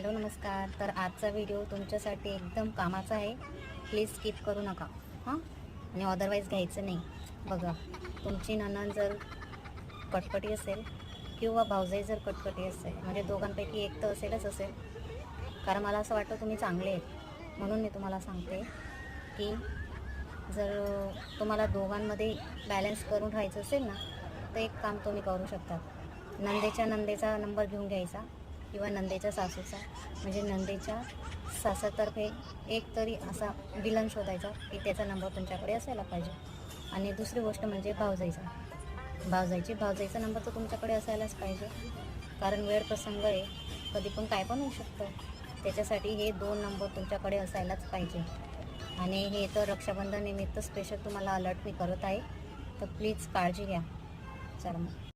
Hello नमस्कार. तर आजचा व्हिडिओ तुमच्यासाठी एकदम कामाचा आहे. प्लीज स्किप करू नका हां, आणि अदरवाईज घ्यायचं नाही. बघा, तुमची नणंद जर कटकटी असेल किंवा भाऊजाई जर कटकटी असेल, म्हणजे दोघांपैकी एक तर असेल. कारण मला असं वाटतं तुम्ही चांगले आहेत, म्हणून मी तुम्हाला सांगते की जर तुम्हाला दोघांमध्ये बॅलन्स करून राहायचं असेल ना, तर एक काम तुम्ही करू शकता. नंदेचा नंबर घेऊन घ्यायचा किंवा नंदेच्या सासूचा, म्हणजे नंदेच्या सासातर्फे एक तरी असा विलन शोधायचा की त्याचा नंबर तुमच्याकडे असायला पाहिजे. आणि दुसरी गोष्ट म्हणजे भावजाईचा नंबर तर तुमच्याकडे असायलाच पाहिजे. कारण वेळ प्रसंग आहे, कधी पण काय पण होऊ शकतं. त्याच्यासाठी हे 2 नंबर तुमच्याकडे असायलाच पाहिजे. आणि हे तर रक्षाबंधन निमित्त स्पेशल तुम्हाला अलर्ट मी करत आहे, तर प्लीज काळजी घ्या. चला मग.